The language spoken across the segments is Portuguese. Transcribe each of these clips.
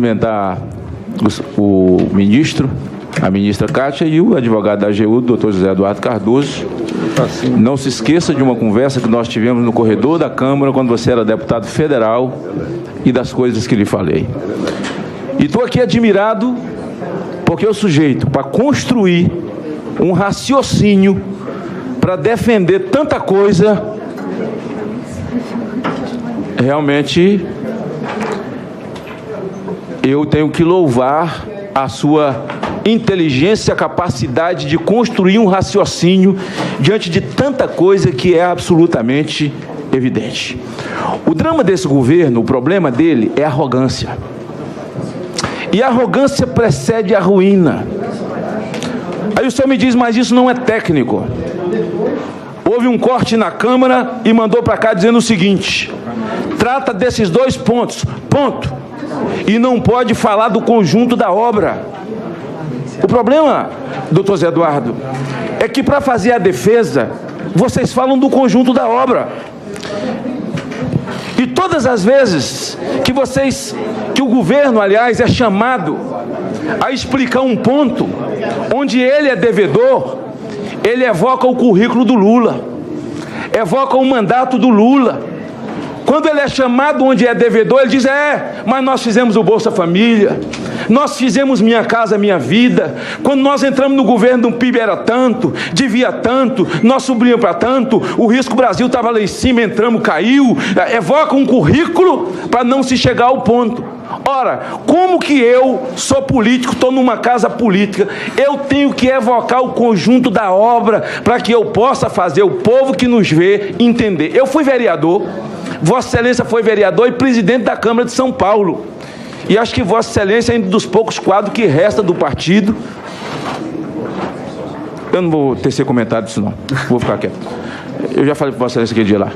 Cumprimentar o ministro, a ministra Kátia e o advogado da AGU, doutor José Eduardo Cardoso. Não se esqueça de uma conversa que nós tivemos no corredor da Câmara quando você era deputado federal e das coisas que lhe falei. E estou aqui admirado porque o sujeito, para construir um raciocínio, para defender tanta coisa, realmente eu tenho que louvar a sua inteligência, capacidade de construir um raciocínio diante de tanta coisa que é absolutamente evidente. O drama desse governo, o problema dele é a arrogância. E a arrogância precede a ruína. Aí o senhor me diz, mas isso não é técnico. Houve um corte na Câmara e mandou para cá dizendo o seguinte: trata desses dois pontos, ponto. E não pode falar do conjunto da obra. O problema, doutor Zé Eduardo, é que para fazer a defesa, vocês falam do conjunto da obra. E todas as vezes que o governo, aliás, é chamado a explicar um ponto onde ele é devedor, ele evoca o currículo do Lula, evoca o mandato do Lula. Quando ele é chamado onde é devedor, ele diz, mas nós fizemos o Bolsa Família, nós fizemos Minha Casa Minha Vida, quando nós entramos no governo, o PIB era tanto, devia tanto, nós subimos para tanto, o risco Brasil estava lá em cima, entramos, caiu, evoca um currículo para não se chegar ao ponto. Ora, como que eu sou político, estou numa casa política, eu tenho que evocar o conjunto da obra para que eu possa fazer o povo que nos vê entender. Eu fui vereador, Vossa Excelência foi vereador e presidente da Câmara de São Paulo. E acho que Vossa Excelência é um dos poucos quadros que resta do partido. Eu não vou tecer comentário disso não, vou ficar quieto. Eu já falei para Vossa Excelência aquele dia lá.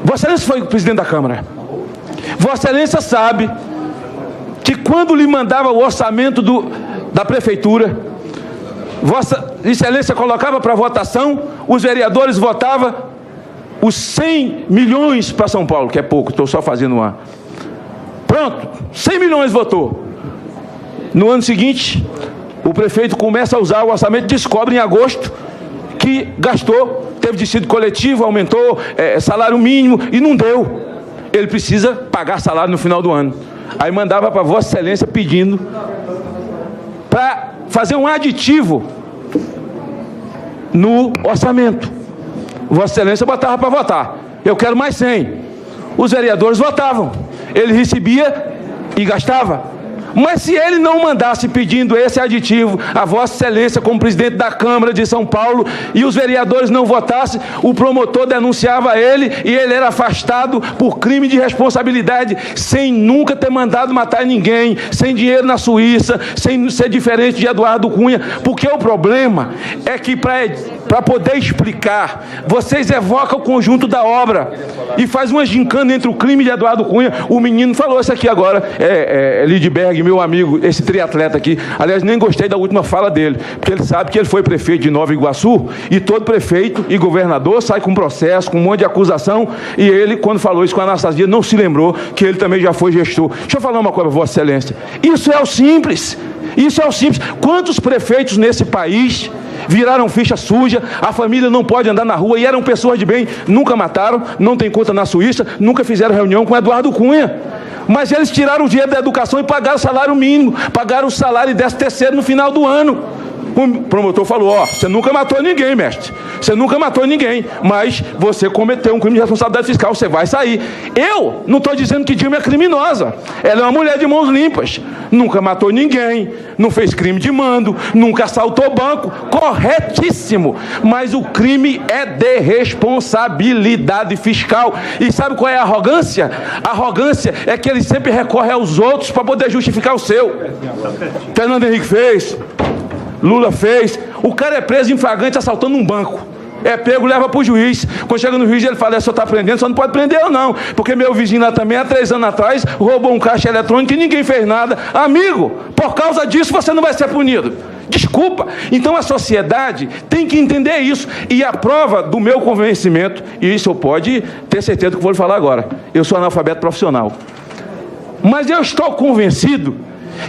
Vossa Excelência foi presidente da Câmara. Vossa Excelência sabe que quando lhe mandava o orçamento da prefeitura, Vossa Excelência colocava para votação, os vereadores votavam os 100 milhões para São Paulo, que é pouco, estou só fazendo uma. Pronto, 100 milhões votou. No ano seguinte, o prefeito começa a usar o orçamento, descobre em agosto que gastou, teve dissídio coletivo, aumentou salário mínimo e não deu. Ele precisa pagar salário no final do ano. Aí mandava para Vossa Excelência pedindo para fazer um aditivo no orçamento. Vossa Excelência botava para votar. Eu quero mais 100. Os vereadores votavam. Ele recebia e gastava. Mas se ele não mandasse pedindo esse aditivo a Vossa Excelência como presidente da Câmara de São Paulo e os vereadores não votassem, o promotor denunciava ele e ele era afastado por crime de responsabilidade, sem nunca ter mandado matar ninguém, sem dinheiro na Suíça, sem ser diferente de Eduardo Cunha. Porque o problema é que para poder explicar, vocês evocam o conjunto da obra e faz uma gincana entre o crime de Eduardo Cunha. O menino falou isso aqui agora, Lidberg, meu amigo, esse triatleta aqui. Aliás, nem gostei da última fala dele, porque ele sabe que ele foi prefeito de Nova Iguaçu e todo prefeito e governador sai com processo, com um monte de acusação, e ele, quando falou isso com a Anastasia, não se lembrou que ele também já foi gestor. Deixa eu falar uma coisa para Vossa Excelência. Isso é o simples. Isso é o simples. Quantos prefeitos nesse país viraram ficha suja, a família não pode andar na rua e eram pessoas de bem, nunca mataram, não tem conta na Suíça, nunca fizeram reunião com Eduardo Cunha. Mas eles tiraram o dinheiro da educação e pagaram o salário mínimo, pagaram o salário e 13º no final do ano. O promotor falou, você nunca matou ninguém, mestre. Você nunca matou ninguém, mas você cometeu um crime de responsabilidade fiscal, você vai sair. Eu não estou dizendo que Dilma é criminosa. Ela é uma mulher de mãos limpas. Nunca matou ninguém, não fez crime de mando, nunca assaltou banco. Corretíssimo. Mas o crime é de responsabilidade fiscal. E sabe qual é a arrogância? A arrogância é que ele sempre recorre aos outros para poder justificar o seu. Fernando Henrique fez, Lula fez. O cara é preso em flagrante assaltando um banco. É pego, leva para o juiz. Quando chega no juiz, ele fala, só está prendendo, só não pode prender eu não. Porque meu vizinho lá também, há 3 anos atrás, roubou um caixa eletrônico e ninguém fez nada. Amigo, por causa disso você não vai ser punido. Desculpa. Então a sociedade tem que entender isso. E a prova do meu convencimento, e isso eu pode ter certeza do que vou lhe falar agora, eu sou analfabeto profissional. Mas eu estou convencido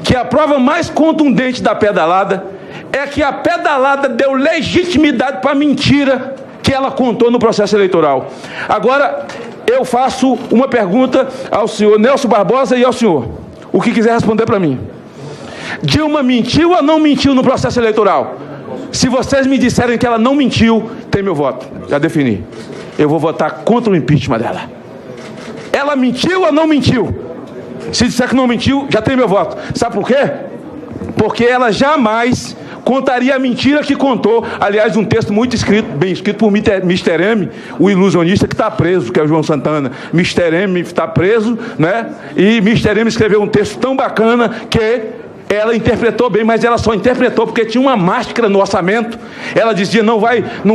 que a prova mais contundente da pedalada é que a pedalada deu legitimidade para a mentira que ela contou no processo eleitoral. Agora, eu faço uma pergunta ao senhor Nelson Barbosa e ao senhor, o que quiser responder para mim. Dilma mentiu ou não mentiu no processo eleitoral? Se vocês me disserem que ela não mentiu, tem meu voto, já defini. Eu vou votar contra o impeachment dela. Ela mentiu ou não mentiu? Se disser que não mentiu, já tem meu voto. Sabe por quê? Porque ela jamais contaria a mentira que contou. Aliás, um texto muito escrito, bem escrito por Mr. M, o ilusionista que está preso, que é o João Santana. Mr. M está preso, né? E Mr. M escreveu um texto tão bacana que ela interpretou bem, mas ela só interpretou porque tinha uma máscara no orçamento. Ela dizia, não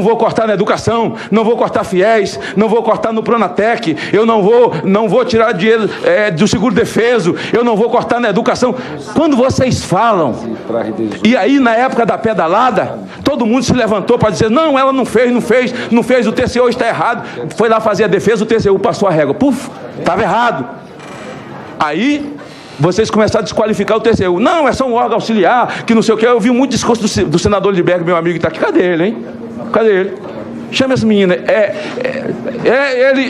vou cortar na educação, não vou cortar fiéis, não vou cortar no Pronatec, eu não vou tirar dinheiro do seguro-defeso, eu não vou cortar na educação. Quando vocês falam, e aí na época da pedalada, todo mundo se levantou para dizer, não, ela não fez, o TCU está errado. Foi lá fazer a defesa, o TCU passou a régua. Puf, estava errado. Aí vocês começaram a desqualificar o TCU. Não, é só um órgão auxiliar, que não sei o que. Eu vi muito discurso do senador Lidberg, meu amigo que está aqui. Cadê ele, hein? Cadê ele? Chama essa menina.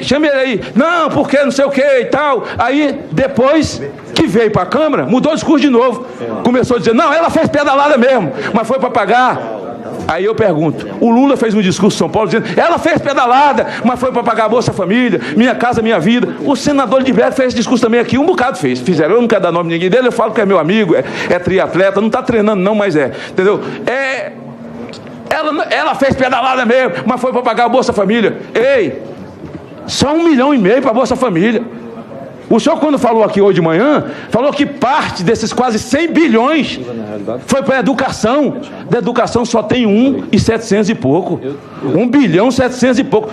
Chama ele aí. Não, porque não sei o que e tal. Aí, depois que veio para a Câmara, mudou o discurso de novo. Começou a dizer, não, ela fez pedalada mesmo, mas foi para pagar. Aí eu pergunto, o Lula fez um discurso em São Paulo dizendo, ela fez pedalada, mas foi para pagar a Bolsa Família, Minha Casa Minha Vida. O senador Lidberg fez esse discurso também aqui, um bocado fizeram. Eu não quero dar nome de ninguém dele, eu falo que é meu amigo, é triatleta, não está treinando não, mas entendeu? Ela fez pedalada mesmo, mas foi para pagar a Bolsa Família. Ei, só 1,5 milhão para a Bolsa Família. O senhor, quando falou aqui hoje de manhã, falou que parte desses quase 100 bilhões foi para a educação. Da educação só tem 1,700 e pouco. 1,7 bilhão e pouco.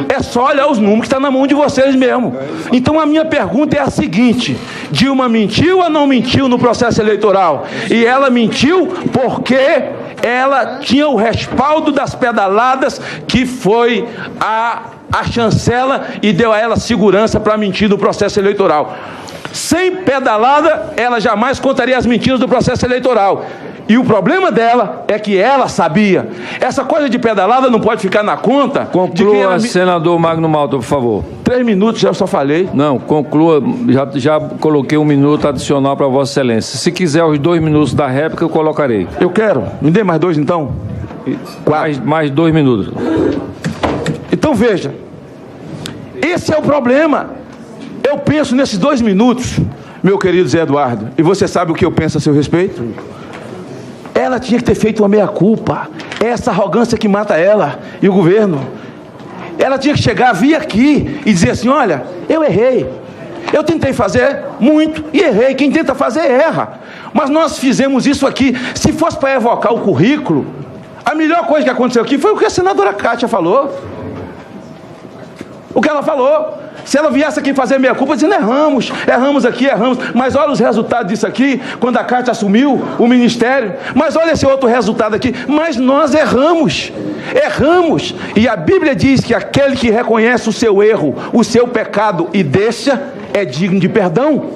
É só olhar os números que estão na mão de vocês mesmo. Então a minha pergunta é a seguinte: Dilma mentiu ou não mentiu no processo eleitoral? E ela mentiu porque ela tinha o respaldo das pedaladas, que foi a chancela, e deu a ela segurança para mentir no processo eleitoral. Sem pedalada, ela jamais contaria as mentiras do processo eleitoral. E o problema dela é que ela sabia. Essa coisa de pedalada não pode ficar na conta. Conclua, senador Magno Malta, por favor. 3 minutos, já só falei. Não, conclua. Já coloquei 1 minuto adicional para Vossa Excelência. Se quiser os 2 minutos da réplica, eu colocarei. Eu quero. Me dê mais 2, então. 4. Mais 2 minutos. Então veja, esse é o problema. Eu penso nesses 2 minutos, meu querido Zé Eduardo, e você sabe o que eu penso a seu respeito? Ela tinha que ter feito uma meia-culpa. É essa arrogância que mata ela e o governo. Ela tinha que chegar, vir aqui e dizer assim, olha, eu errei. Eu tentei fazer muito e errei. Quem tenta fazer, erra. Mas nós fizemos isso aqui. Se fosse para evocar o currículo, a melhor coisa que aconteceu aqui foi o que a senadora Kátia falou. O que ela falou. Se ela viesse aqui fazer meia-culpa, dizendo, erramos aqui, mas olha os resultados disso aqui, quando a Kátia assumiu o ministério, mas olha esse outro resultado aqui, mas nós erramos, e a Bíblia diz que aquele que reconhece o seu erro, o seu pecado e deixa, é digno de perdão.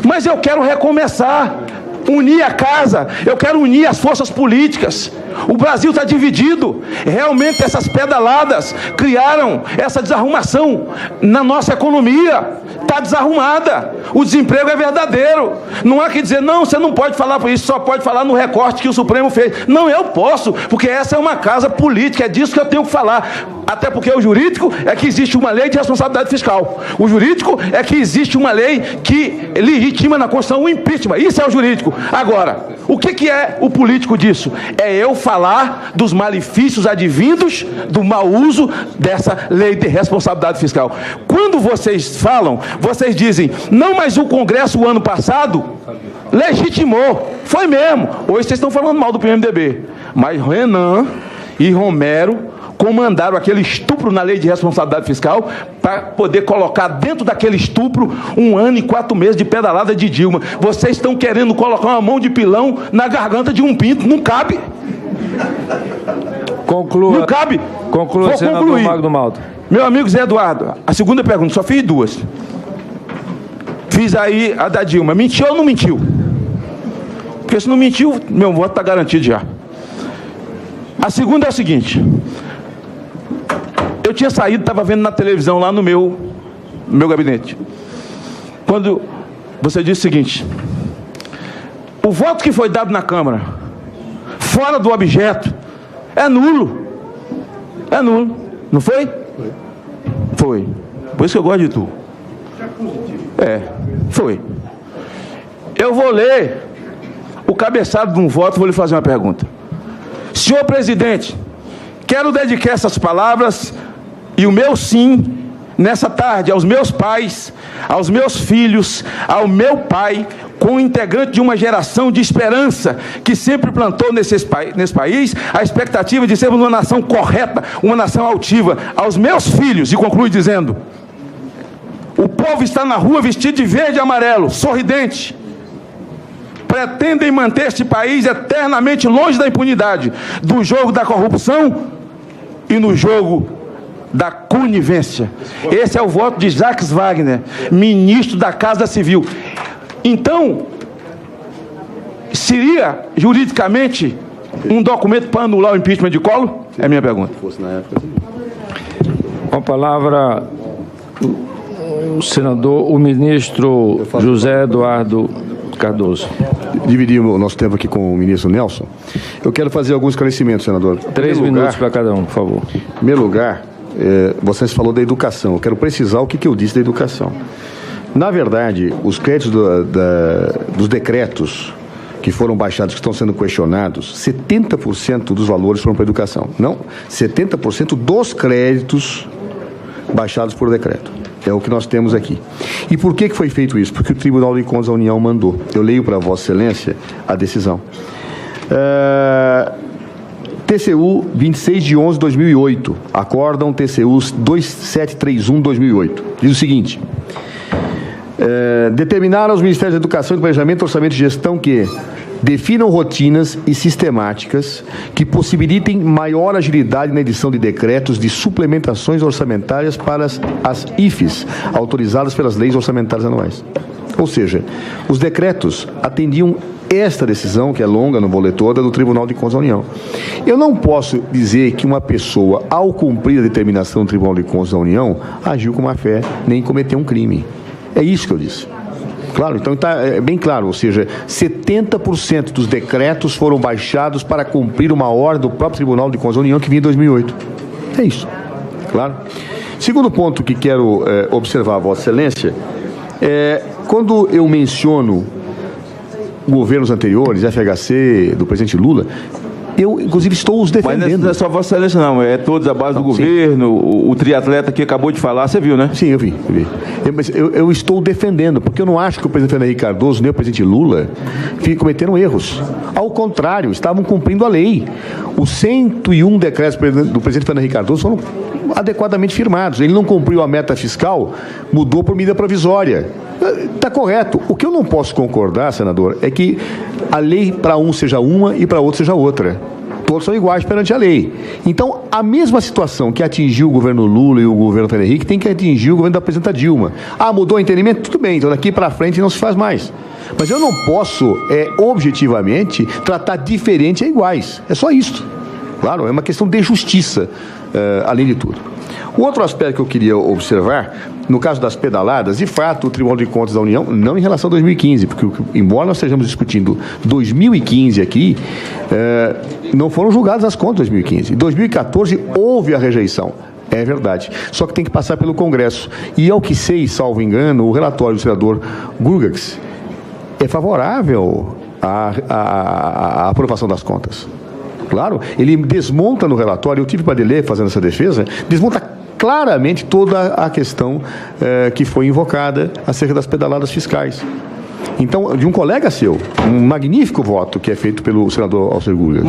Mas eu quero recomeçar, unir a casa, eu quero unir as forças políticas. O Brasil está dividido. Realmente essas pedaladas criaram essa desarrumação na nossa economia. Está desarrumada. O desemprego é verdadeiro. Não há que dizer, não, você não pode falar por isso, só pode falar no recorte que o Supremo fez. Não, eu posso, porque essa é uma casa política, é disso que eu tenho que falar. Até porque o jurídico é que existe uma lei de responsabilidade fiscal. O jurídico é que existe uma lei que legitima na Constituição o impeachment. Isso é o jurídico. Agora, o que é o político disso? É eu falar dos malefícios advindos do mau uso dessa lei de responsabilidade fiscal. Quando vocês falam, vocês dizem, não, mas o Congresso o ano passado legitimou. Foi mesmo. Hoje vocês estão falando mal do PMDB. Mas Renan e Romero comandaram aquele estupro na lei de responsabilidade fiscal para poder colocar dentro daquele estupro 1 ano e 4 meses de pedalada de Dilma. Vocês estão querendo colocar uma mão de pilão na garganta de um pinto. Não cabe. Conclua. Não cabe. Conclua, senador Magno Malta. Meu amigo Zé Eduardo, a segunda pergunta, só fiz 2. fiz aí a da Dilma. Mentiu ou não mentiu? Porque se não mentiu, meu voto está garantido já. A segunda é o seguinte: eu tinha saído, estava vendo na televisão lá no meu gabinete, quando você disse o seguinte: o voto que foi dado na Câmara, fora do objeto, é nulo. É nulo. Não foi? Foi. Por isso que eu gosto de tu. Foi. Eu vou ler o cabeçado de um voto, vou lhe fazer uma pergunta. Senhor presidente, quero dedicar essas palavras e o meu sim nessa tarde aos meus pais, aos meus filhos, ao meu pai, como integrante de uma geração de esperança que sempre plantou nesse país a expectativa de sermos uma nação correta, uma nação altiva. Aos meus filhos, e conclui dizendo: o povo está na rua vestido de verde e amarelo, sorridente. Pretendem manter este país eternamente longe da impunidade, do jogo da corrupção e no jogo da conivência. Esse é o voto de Jacques Wagner, ministro da Casa Civil. Então, seria juridicamente um documento para anular o impeachment de Collor? É a minha pergunta. Com a palavra, o senador, o ministro José Eduardo Cardoso. Dividir o nosso tempo aqui com o ministro Nelson. Eu quero fazer alguns esclarecimentos, senador. 3 minutos para cada um, por favor. Em primeiro lugar, você falou da educação. Eu quero precisar o que eu disse da educação. Na verdade, os créditos dos decretos que foram baixados, que estão sendo questionados, 70% dos valores foram para a educação. Não, 70% dos créditos baixados por decreto. É o que nós temos aqui. E por que foi feito isso? Porque o Tribunal de Contas da União mandou. Eu leio para Vossa Excelência a decisão. TCU 26 de 11 de 2008. Acórdão TCU 2731 de 2008. Diz o seguinte: determinar aos Ministérios da Educação e do Planejamento, Orçamento e Gestão que definam rotinas e sistemáticas que possibilitem maior agilidade na edição de decretos de suplementações orçamentárias para as IFES, autorizadas pelas leis orçamentárias anuais. Ou seja, os decretos atendiam esta decisão, que é longa, não vou ler toda, do Tribunal de Contas da União. Eu não posso dizer que uma pessoa, ao cumprir a determinação do Tribunal de Contas da União, agiu com má fé, nem cometeu um crime. É isso que eu disse. Claro, então está bem claro, ou seja, 70% dos decretos foram baixados para cumprir uma ordem do próprio Tribunal de Contas da União que vinha em 2008. É isso, claro. Segundo ponto que quero observar, Vossa Excelência, quando eu menciono governos anteriores, FHC, do presidente Lula, eu, inclusive, estou os defendendo. Mas não é só Vossa Excelência, não. É todos a base do governo, o triatleta que acabou de falar, você viu, né? Sim, eu vi. Mas eu estou defendendo, porque eu não acho que o presidente Fernando Henrique Cardoso nem o presidente Lula cometeram erros. Ao contrário, estavam cumprindo a lei. Os 101 decretos do presidente Fernando Henrique Cardoso foram adequadamente firmados. Ele não cumpriu a meta fiscal, mudou por medida provisória. Está correto. O que eu não posso concordar, senador, é que a lei para um seja uma e para outro seja outra. Todos são iguais perante a lei. Então, a mesma situação que atingiu o governo Lula e o governo Fernando Henrique tem que atingir o governo da presidenta Dilma. Mudou o entendimento? Tudo bem, então daqui para frente não se faz mais. Mas eu não posso, objetivamente, tratar diferente a iguais. É só isso. Claro, é uma questão de justiça, além de tudo. O outro aspecto que eu queria observar, no caso das pedaladas, de fato, o Tribunal de Contas da União, não em relação a 2015, porque, embora nós estejamos discutindo 2015 aqui, não foram julgadas as contas de 2015. Em 2014, houve a rejeição. É verdade. Só que tem que passar pelo Congresso. E, ao que sei, salvo engano, o relatório do senador Gurgax é favorável à aprovação das contas. Claro, ele desmonta no relatório, eu tive para ler fazendo essa defesa, desmonta claramente toda a questão que foi invocada acerca das pedaladas fiscais. Então, de um colega seu, um magnífico voto que é feito pelo senador Alcir Gurgel.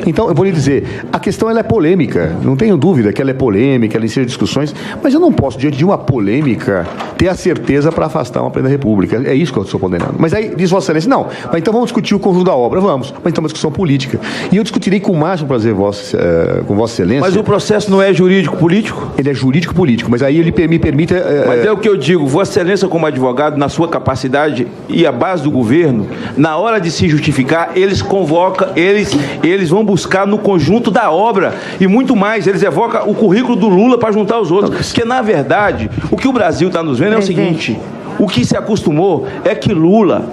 Então, eu vou lhe dizer, a questão ela é polêmica, não tenho dúvida que ela é polêmica, ela enseja discussões, mas eu não posso, diante de uma polêmica, ter a certeza para afastar uma presidente da República. É isso que eu estou condenando. Mas aí diz Vossa Excelência, não, mas então vamos discutir o conjunto da obra, vamos, mas então é uma discussão política. E eu discutirei com o máximo prazer com Vossa Excelência. Mas o processo não é jurídico-político? Ele é jurídico-político, mas aí ele me permite... Mas é o que eu digo, Vossa Excelência como advogado, na sua capacidade e a base do governo, na hora de se justificar, eles convocam, eles vão buscar no conjunto da obra e muito mais, eles evocam o currículo do Lula para juntar os outros. Porque, na verdade, o que o Brasil está nos vendo é o seguinte, o que se acostumou é que Lula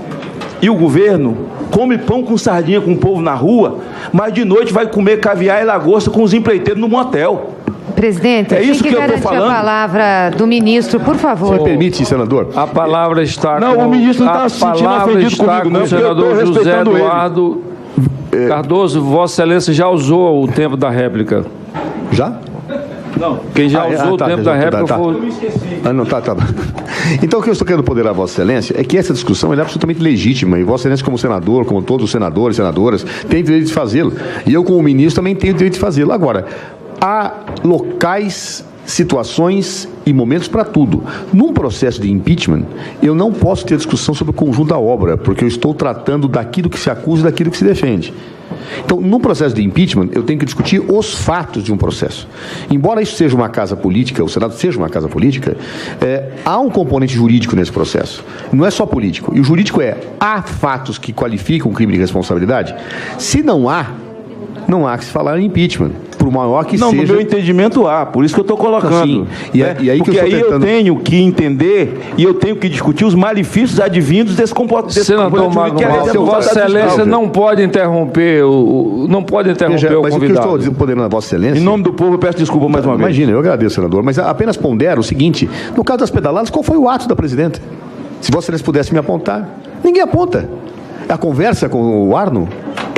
e o governo come pão com sardinha com o povo na rua, mas de noite vai comer caviar e lagosta com os empreiteiros no motel. Presidente, é isso que eu estou falando. A palavra do ministro, por favor. Você permite, senador? A palavra está não, o ministro não está se sentindo ofendido comigo, não. O senador José Eduardo Cardoso, Vossa Excelência já usou o tempo da réplica. Já? Não. Quem já usou o tempo da réplica foi... Eu me esqueci. Tá. Então, o que eu estou querendo poder a Vossa Excelência é que essa discussão é absolutamente legítima, e Vossa Excelência, como senador, como todos os senadores e senadoras, tem direito de fazê-lo. E eu, como ministro, também tenho direito de fazê-lo. Agora, há locais, situações e momentos para tudo. Num processo de impeachment, eu não posso ter discussão sobre o conjunto da obra, porque eu estou tratando daquilo que se acusa e daquilo que se defende. Então, no processo de impeachment, eu tenho que discutir os fatos de um processo. Embora isso seja uma casa política, o Senado seja uma casa política, há um componente jurídico nesse processo. Não é só político. E o jurídico há fatos que qualificam o crime de responsabilidade? Se não há que se falar em impeachment, por maior que seja... Não, no meu entendimento há, por isso que eu estou colocando. E aí porque aí eu tenho que entender e eu tenho que discutir os malefícios advindos desse comportamento. Senador Magno Malta, Vossa Excelência não pode interromper o convidado. Mas o que eu estou dizendo a Vossa Excelência... Em nome do povo, eu peço desculpa mais uma vez. Imagina, eu agradeço, senador, mas apenas pondero o seguinte, no caso das pedaladas, qual foi o ato da presidenta? Se Vossa Excelência pudesse me apontar. Ninguém aponta. A conversa com o Arno...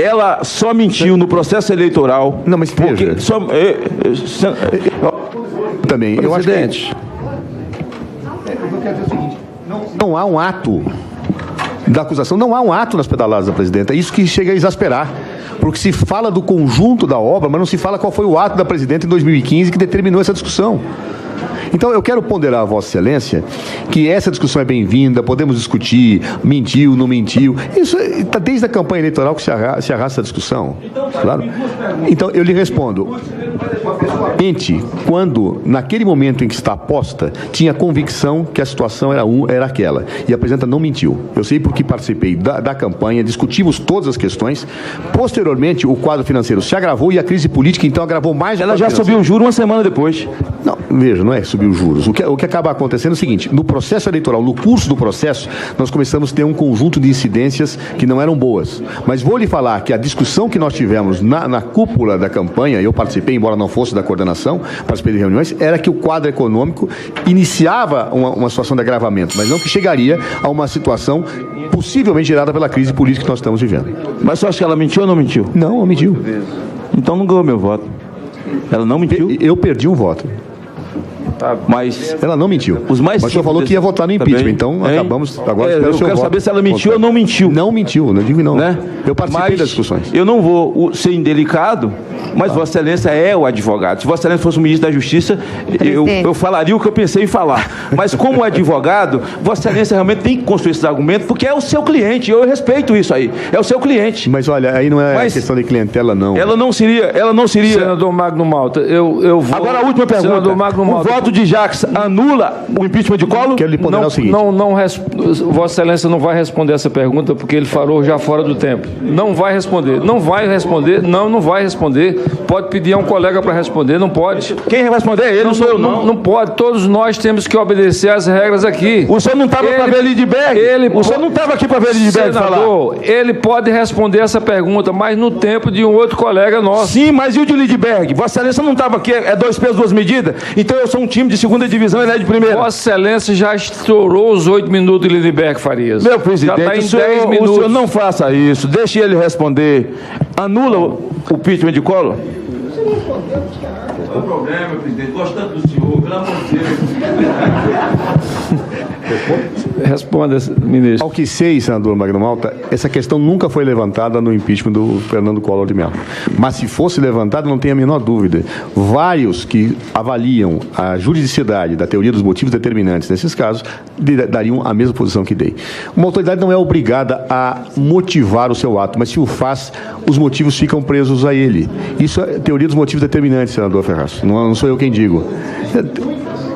Ela só mentiu no processo eleitoral. Não, mas veja. Também, presidente. Eu acho que... Eu quero dizer o seguinte, não há um ato da acusação, não há um ato nas pedaladas da presidenta. É isso que chega a exasperar. Porque se fala do conjunto da obra, mas não se fala qual foi o ato da presidenta em 2015 que determinou essa discussão. Então, eu quero ponderar a Vossa Excelência que essa discussão é bem-vinda, podemos discutir, mentiu, não mentiu. Isso está desde a campanha eleitoral que se arrasta essa discussão. Claro. Então, eu lhe respondo. Mente, quando, naquele momento em que está posta, tinha convicção que a situação era aquela. E a presidenta não mentiu. Eu sei porque participei da campanha, discutimos todas as questões. Posteriormente, o quadro financeiro se agravou e a crise política, então, agravou mais. Ela já subiu o juro uma semana depois. Não, veja, não é subir os juros. O que acaba acontecendo é o seguinte, no processo eleitoral, no curso do processo, nós começamos a ter um conjunto de incidências que não eram boas. Mas vou lhe falar que a discussão que nós tivemos na cúpula da campanha, eu participei, embora não fosse da coordenação, participei de reuniões, era que o quadro econômico iniciava uma situação de agravamento, mas não que chegaria a uma situação possivelmente gerada pela crise política que nós estamos vivendo. Mas você acha que ela mentiu ou não mentiu? Não mentiu. Então não ganhou meu voto. Ela não mentiu? Eu perdi um voto. Mas ela não mentiu. Mas o senhor falou que ia votar no impeachment, também, então acabamos agora. Eu quero saber se ela mentiu ou não mentiu. Não mentiu, não digo não. Né? Eu participei das discussões. Eu não vou ser indelicado, mas Vossa Excelência é o advogado. Se Vossa Excelência fosse o ministro da Justiça, eu falaria o que eu pensei em falar. Mas como advogado, Vossa Excelência realmente tem que construir esses argumentos, porque é o seu cliente. Eu respeito isso aí. É o seu cliente. Mas olha, aí não é questão de clientela, não. Ela não seria. Senador Magno Malta, eu vou. Agora a última pergunta. Senador Magno Malta, o voto de Jacques anula o impeachment de Collor? Quero lhe ponderar o seguinte. Vossa Excelência não vai responder essa pergunta porque ele falou já fora do tempo. Não vai responder. Não vai responder. Não vai responder. Pode pedir a um colega para responder. Não pode. Quem vai responder é ele, não sou eu, não. Não pode. Todos nós temos que obedecer às regras aqui. O senhor não estava para ver Lindbergh? O senhor não estava aqui para ver Lindbergh falar? Ele pode responder essa pergunta, mas no tempo de um outro colega nosso. Sim, mas e o de Lindbergh? Vossa Excelência não estava aqui, é 2 pesos, 2 medidas? Então eu sou um time de segunda divisão, ele é de primeira. Vossa Excelência já estourou os 8 minutos de Lindbergh Farias. Meu presidente, já está em 10 minutos. O senhor não faça isso, deixe ele responder. Anula o impeachment de Collor? Você não respondeu, não tem problema, presidente. Gosto tanto do senhor, pelo amor de Deus. Responda, ministro. Ao que sei, senador Magno Malta, essa questão nunca foi levantada no impeachment do Fernando Collor de Mello. Mas se fosse levantada, não tenho a menor dúvida. Vários que avaliam a juridicidade da teoria dos motivos determinantes nesses casos dariam a mesma posição que dei. Uma autoridade não é obrigada a motivar o seu ato, mas se o faz, os motivos ficam presos a ele. Isso é teoria dos motivos determinantes, senador Ferraz. Não sou eu quem digo.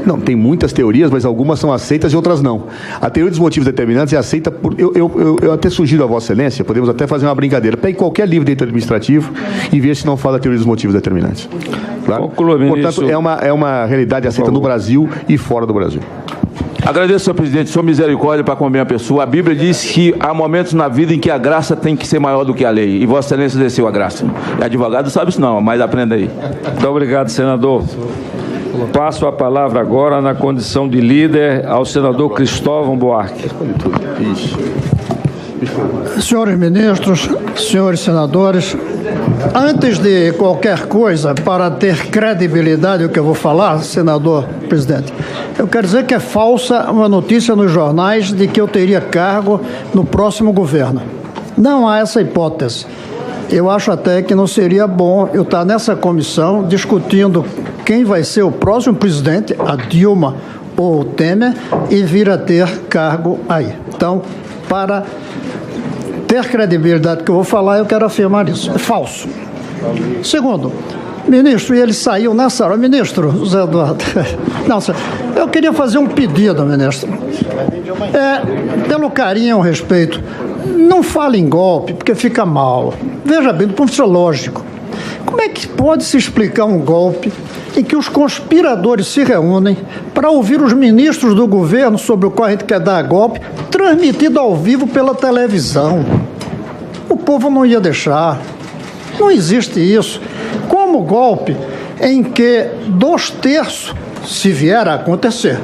Não, tem muitas teorias, mas algumas são aceitas e outras não. A teoria dos motivos determinantes é aceita por... Eu até sugiro a Vossa Excelência, podemos até fazer uma brincadeira. Pegue qualquer livro de direito administrativo e veja se não fala a teoria dos motivos determinantes. Claro? Conclua, ministro. Portanto, é uma realidade aceita no Brasil e fora do Brasil. Agradeço, senhor presidente, sua misericórdia para com a minha pessoa. A Bíblia diz que há momentos na vida em que a graça tem que ser maior do que a lei. E Vossa Excelência desceu a graça. E advogado sabe isso não, mas aprenda aí. Muito obrigado, senador. Passo a palavra agora, na condição de líder, ao senador Cristóvão Buarque. Senhores ministros, senhores senadores, antes de qualquer coisa, para ter credibilidade o que eu vou falar, senador presidente, eu quero dizer que é falsa uma notícia nos jornais de que eu teria cargo no próximo governo. Não há essa hipótese. Eu acho até que não seria bom eu estar nessa comissão discutindo quem vai ser o próximo presidente, a Dilma ou o Temer, e vir a ter cargo aí. Então, para ter credibilidade que eu vou falar, eu quero afirmar isso. É falso. Segundo, ministro, e ele saiu nessa hora. Ministro José Eduardo, não, eu queria fazer um pedido, ministro. Pelo carinho e respeito, não fale em golpe, porque fica mal. Veja bem, do ponto de vista lógico, como é que pode se explicar um golpe em que os conspiradores se reúnem para ouvir os ministros do governo sobre o qual a gente quer dar golpe, transmitido ao vivo pela televisão? O povo não ia deixar. Não existe isso. Como golpe em que 2/3, se vier a acontecer,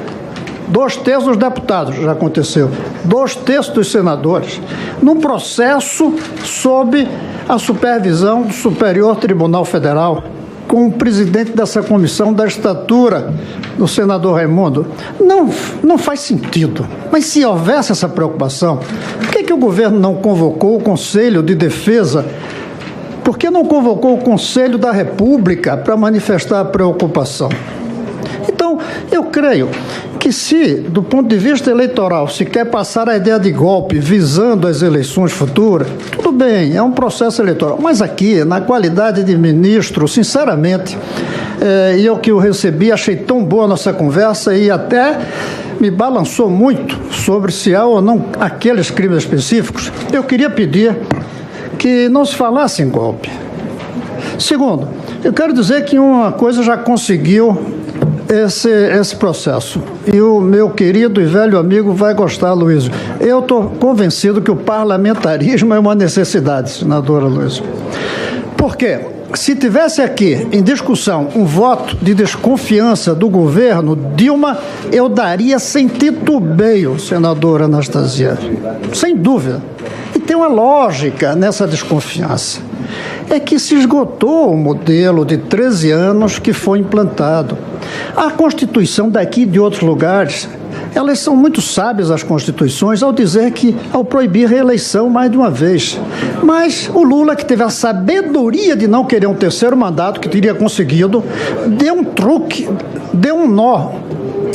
2/3 dos deputados, já aconteceu, 2/3 dos senadores, num processo sob a supervisão do Superior Tribunal Federal, com o presidente dessa comissão da estatura do senador Raimundo, não faz sentido. Mas se houvesse essa preocupação, por que o governo não convocou o Conselho de Defesa? Por que não convocou o Conselho da República para manifestar a preocupação? Então, eu creio que se, do ponto de vista eleitoral, se quer passar a ideia de golpe visando as eleições futuras, tudo bem, é um processo eleitoral. Mas aqui, na qualidade de ministro, sinceramente, eu que o recebi, achei tão boa a nossa conversa e até me balançou muito sobre se há ou não aqueles crimes específicos. Eu queria pedir que não se falasse em golpe. Segundo, eu quero dizer que uma coisa já conseguiu esse processo. E o meu querido e velho amigo vai gostar, Luísio. Eu estou convencido que o parlamentarismo é uma necessidade, senadora Luísio. Por quê? Se tivesse aqui em discussão um voto de desconfiança do governo Dilma, eu daria sem titubeio, senadora Anastasia. Sem dúvida. E tem uma lógica nessa desconfiança. É que se esgotou o modelo de 13 anos que foi implantado. A Constituição daqui e de outros lugares, elas são muito sábias, as Constituições, ao proibir reeleição mais de uma vez. Mas o Lula, que teve a sabedoria de não querer um terceiro mandato, que teria conseguido, deu um truque, deu um nó.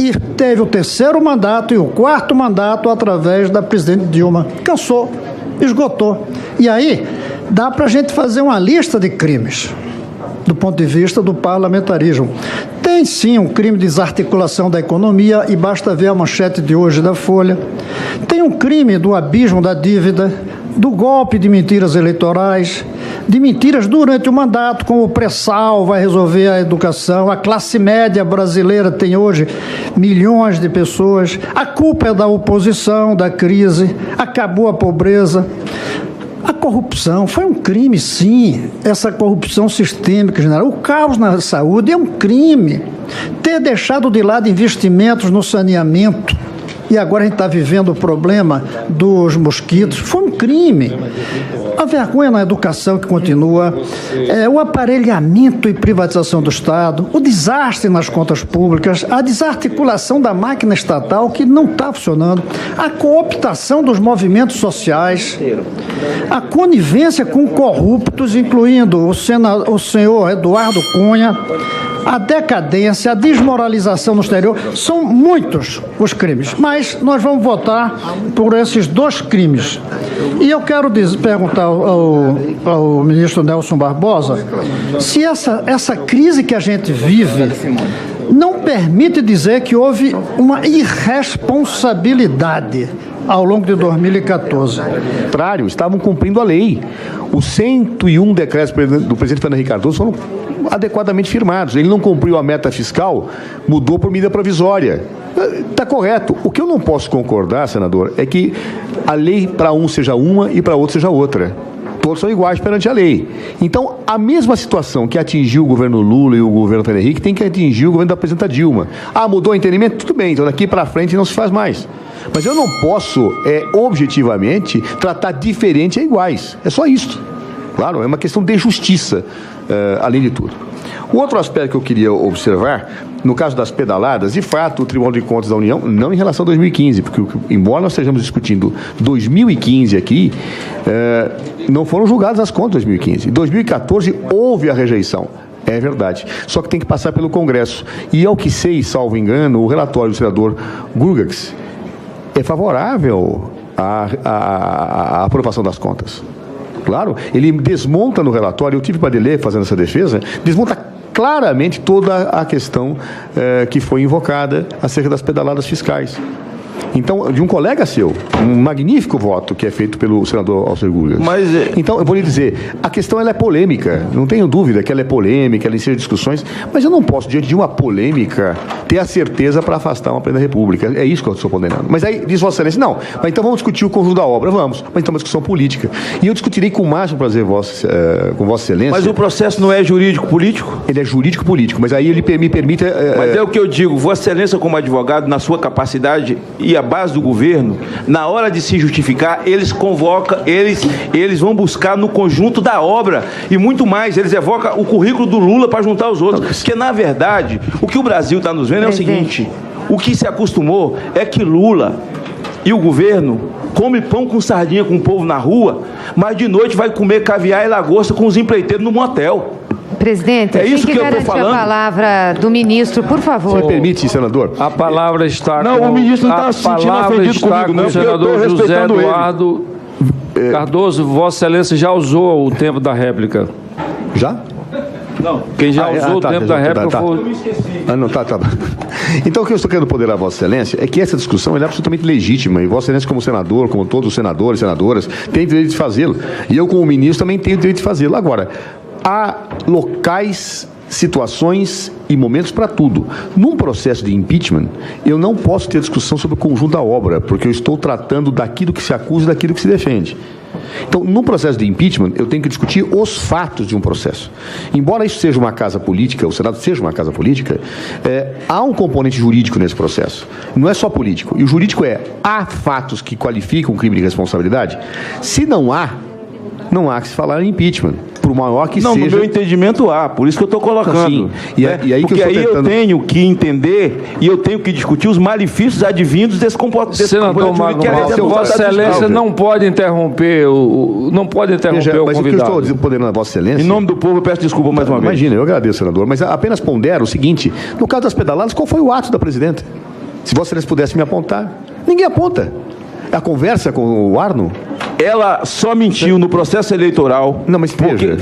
E teve o terceiro mandato e o quarto mandato através da presidente Dilma. Cansou, esgotou. E aí, dá para a gente fazer uma lista de crimes, do ponto de vista do parlamentarismo. Tem sim um crime de desarticulação da economia, e basta ver a manchete de hoje da Folha. Tem um crime do abismo da dívida, do golpe de mentiras eleitorais, de mentiras durante o mandato, como o pré-sal vai resolver a educação. A classe média brasileira tem hoje milhões de pessoas. A culpa é da oposição, da crise, acabou a pobreza. A corrupção foi um crime, sim, essa corrupção sistêmica general. O caos na saúde é um crime. Ter deixado de lado investimentos no saneamento e agora a gente está vivendo o problema dos mosquitos. Foi um crime. A vergonha na educação que continua, o aparelhamento e privatização do Estado, o desastre nas contas públicas, a desarticulação da máquina estatal que não está funcionando, a cooptação dos movimentos sociais, a conivência com corruptos, incluindo o senhor Eduardo Cunha, a decadência, a desmoralização no exterior. São muitos os crimes, mas nós vamos votar por esses 2 crimes. E eu quero perguntar ao ministro Nelson Barbosa se essa crise que a gente vive não permite dizer que houve uma irresponsabilidade ao longo de 2014. Contrário, estavam cumprindo a lei. Os 101 decretos do presidente Fernando Henrique Cardoso foram adequadamente firmados. Ele não cumpriu a meta fiscal, mudou por medida provisória. Está correto. O que eu não posso concordar, senador, é que a lei para um seja uma e para outro seja outra. Todos são iguais perante a lei. Então, a mesma situação que atingiu o governo Lula e o governo Fernando Henrique tem que atingir o governo da presidenta Dilma. Mudou o entendimento? Tudo bem, então daqui para frente não se faz mais. Mas eu não posso, objetivamente, tratar diferente a iguais. É só isso. Claro, é uma questão de justiça, além de tudo. O outro aspecto que eu queria observar, no caso das pedaladas, de fato, o Tribunal de Contas da União, não em relação a 2015, porque, embora nós estejamos discutindo 2015 aqui, não foram julgadas as contas de 2015. Em 2014, houve a rejeição. É verdade. Só que tem que passar pelo Congresso. E, ao que sei, salvo engano, o relatório do senador Gurgax é favorável à aprovação das contas. Claro, ele desmonta no relatório, eu tive para ler fazendo essa defesa, desmonta claramente toda a questão que foi invocada acerca das pedaladas fiscais. Então, de um colega seu, um magnífico voto que é feito pelo senador Alcir Gurgax. Então, eu vou lhe dizer, a questão ela é polêmica, não tenho dúvida que ela é polêmica, ela enseja discussões, mas eu não posso, diante de uma polêmica, ter a certeza para afastar uma presidente da República. É isso que eu estou condenando. Mas aí diz Vossa Excelência, não, mas então vamos discutir o conjunto da obra. Vamos, mas então é uma discussão política. E eu discutirei com o máximo prazer com Vossa Excelência. Mas o processo não é jurídico-político? Ele é jurídico-político, mas aí ele me permite... Mas é o que eu digo, Vossa Excelência como advogado, na sua capacidade e a base do governo, na hora de se justificar, eles convocam, eles vão buscar no conjunto da obra e muito mais, eles evocam o currículo do Lula para juntar os outros, porque na verdade, o que o Brasil está nos vendo é o seguinte, o que se acostumou é que Lula e o governo come pão com sardinha com o povo na rua, mas de noite vai comer caviar e lagosta com os empreiteiros no motel. Presidente, é isso que eu estou falando. A palavra do ministro, por favor. Você permite, senador? A palavra está não, com... o ministro não está se sentindo ofendido comigo, não. O senador José Eduardo Cardoso. Vossa Excelência já usou o tempo da réplica. Já? Não. Quem já usou o tempo da réplica foi... Eu me esqueci. Não, tá. Então, o que eu estou querendo poder a Vossa Excelência é que essa discussão é absolutamente legítima. E Vossa Excelência, como senador, como todos os senadores e senadoras, tem o direito de fazê-lo. E eu, como ministro, também tenho o direito de fazê-lo. Agora, há locais, situações e momentos para tudo. Num processo de impeachment, eu não posso ter discussão sobre o conjunto da obra, porque eu estou tratando daquilo que se acusa e daquilo que se defende. Então, num processo de impeachment, eu tenho que discutir os fatos de um processo. Embora isso seja uma casa política, o Senado seja uma casa política, há um componente jurídico nesse processo. Não é só político. E o jurídico há fatos que qualificam um crime de responsabilidade? Se não há que se falar em impeachment, por maior que seja... Não, no meu entendimento há, por isso que eu estou colocando. Sim. E aí porque aí eu tenho que entender e eu tenho que discutir os malefícios advindos desse comportamento. Senador Magno, Vossa Excelência não pode interromper o convidado. Mas o que eu estou podendo a Vossa Excelência... Em nome do povo, eu peço desculpa mais uma vez. Imagina, eu agradeço, senador, mas apenas pondero o seguinte, no caso das pedaladas, qual foi o ato da presidenta? Se Vossa Excelência pudesse me apontar. Ninguém aponta. A conversa com o Arno... Ela só mentiu no processo eleitoral. Não, mas veja.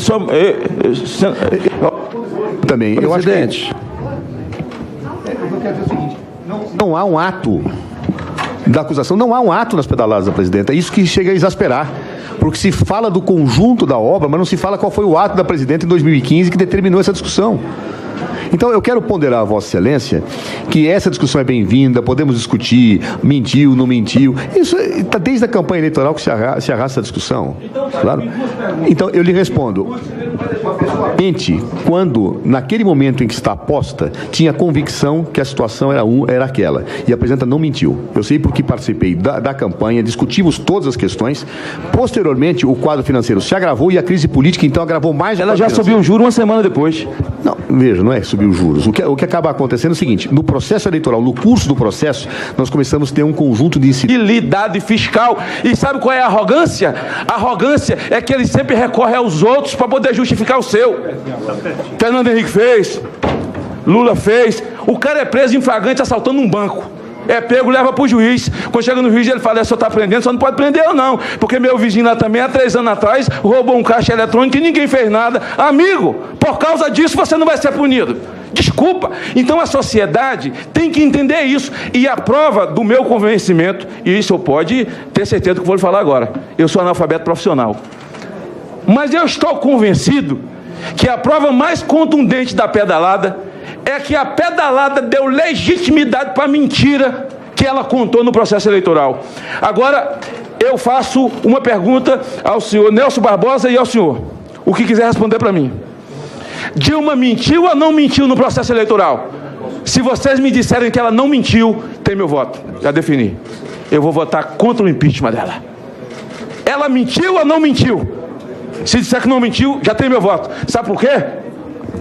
Também, eu acho que... Não há um ato da acusação, não há um ato nas pedaladas da presidenta. É isso que chega a exasperar. Porque se fala do conjunto da obra, mas não se fala qual foi o ato da presidenta em 2015 que determinou essa discussão. Então, eu quero ponderar a Vossa Excelência que essa discussão é bem-vinda, podemos discutir, mentiu, não mentiu. Isso está desde a campanha eleitoral que se arrasta a discussão. Claro. Então, eu lhe respondo. Mente, quando, naquele momento em que está aposta, tinha convicção que a situação era aquela. E a presidenta não mentiu. Eu sei porque participei da campanha, discutimos todas as questões. Posteriormente, o quadro financeiro se agravou e a crise política, então, agravou mais. Ela já subiu o juro uma semana depois. Não, veja, não é subir os juros. O que acaba acontecendo é o seguinte: no processo eleitoral, no curso do processo, nós começamos a ter um conjunto de incivilidade fiscal. E sabe qual é a arrogância? A arrogância é que ele sempre recorre aos outros para poder justificar o seu. Fernando Henrique fez, Lula fez. O cara é preso em flagrante assaltando um banco. É pego, leva para o juiz. Quando chega no juiz, ele fala: só está prendendo, só não pode prender eu não. Porque meu vizinho lá também, há 3 anos atrás, roubou um caixa eletrônico e ninguém fez nada. Amigo, por causa disso você não vai ser punido. Desculpa. Então a sociedade tem que entender isso. E a prova do meu convencimento, e isso eu pode ter certeza que vou lhe falar agora: eu sou analfabeto profissional. Mas eu estou convencido que a prova mais contundente da pedalada é que a pedalada deu legitimidade para a mentira que ela contou no processo eleitoral. Agora, eu faço uma pergunta ao senhor Nelson Barbosa e ao senhor, o que quiser responder para mim. Dilma mentiu ou não mentiu no processo eleitoral? Se vocês me disserem que ela não mentiu, tem meu voto, já defini. Eu vou votar contra o impeachment dela. Ela mentiu ou não mentiu? Se disser que não mentiu, já tem meu voto. Sabe por quê?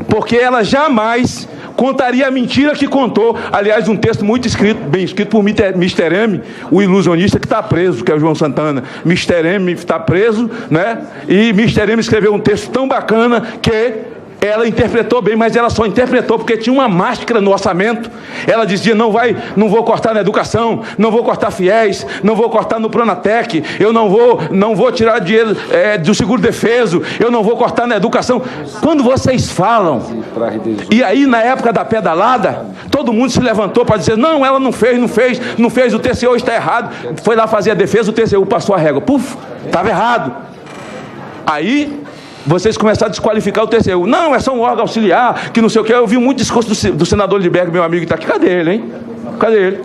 Porque ela jamais contaria a mentira que contou. Aliás, um texto muito bem escrito por Mr. M, o ilusionista que está preso, que é o João Santana. Mr. M está preso, né? E Mr. M escreveu um texto tão bacana que ela interpretou bem, mas ela só interpretou porque tinha uma máscara no orçamento. Ela dizia: não vou cortar na educação, não vou cortar fiéis, não vou cortar no Pronatec, eu não vou tirar dinheiro do seguro-defeso, eu não vou cortar na educação. Quando vocês falam, e aí na época da pedalada, todo mundo se levantou para dizer: não, ela não fez, o TCU está errado. Foi lá fazer a defesa, o TCU passou a régua. Puf, estava errado. Aí vocês começaram a desqualificar o TCU. Não, é só um órgão auxiliar, que não sei o que. Eu vi muito discurso do senador Lidberg, meu amigo, que está aqui. Cadê ele, hein? Cadê ele?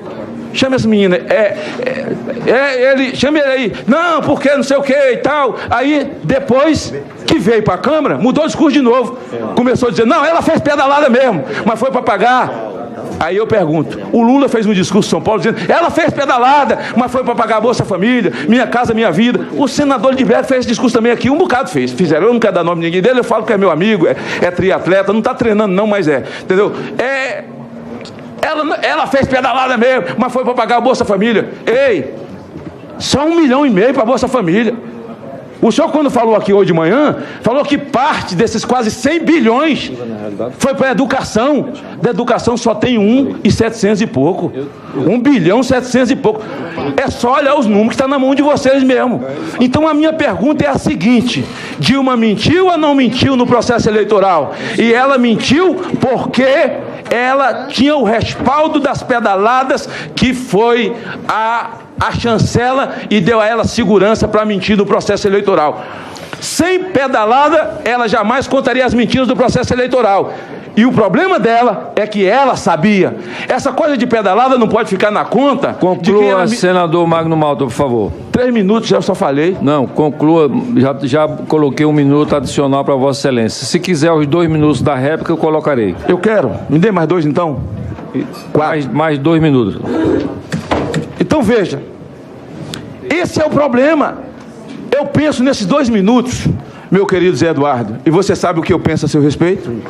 Chama essa menina. Chama ele aí. Não, porque não sei o que e tal. Aí, depois que veio para a Câmara, mudou o discurso de novo. Começou a dizer: não, ela fez pedalada mesmo, mas foi para pagar. Aí eu pergunto: o Lula fez um discurso em São Paulo dizendo: ela fez pedalada, mas foi para pagar a Bolsa Família, Minha Casa Minha Vida. O senador Lidberg fez esse discurso também aqui, um bocado fizeram. Eu não quero dar nome de ninguém dele, eu falo que é meu amigo, é triatleta, não está treinando não, mas entendeu? Ela fez pedalada mesmo, mas foi para pagar a Bolsa Família. Ei, só 1,5 milhão para a Bolsa Família. O senhor, quando falou aqui hoje de manhã, falou que parte desses quase 100 bilhões foi para a educação. Da educação só tem 1,700 e pouco. 1 bilhão 700 e pouco. É só olhar os números que estão na mão de vocês mesmo. Então a minha pergunta é a seguinte: Dilma mentiu ou não mentiu no processo eleitoral? E ela mentiu porque ela tinha o respaldo das pedaladas, que foi a chancela, e deu a ela segurança para mentir no processo eleitoral. Sem pedalada, ela jamais contaria as mentiras do processo eleitoral. E o problema dela é que ela sabia. Essa coisa de pedalada não pode ficar na conta. Conclua, senador Magno Malta, por favor. 3 minutos, já só falei. Não, conclua. Já coloquei 1 minuto adicional para Vossa Excelência. Se quiser os 2 minutos da réplica, eu colocarei. Eu quero. Me dê mais 2, então. Mais 2 minutos. Então veja, esse é o problema. Eu penso nesses 2 minutos, meu querido Zé Eduardo, e você sabe o que eu penso a seu respeito?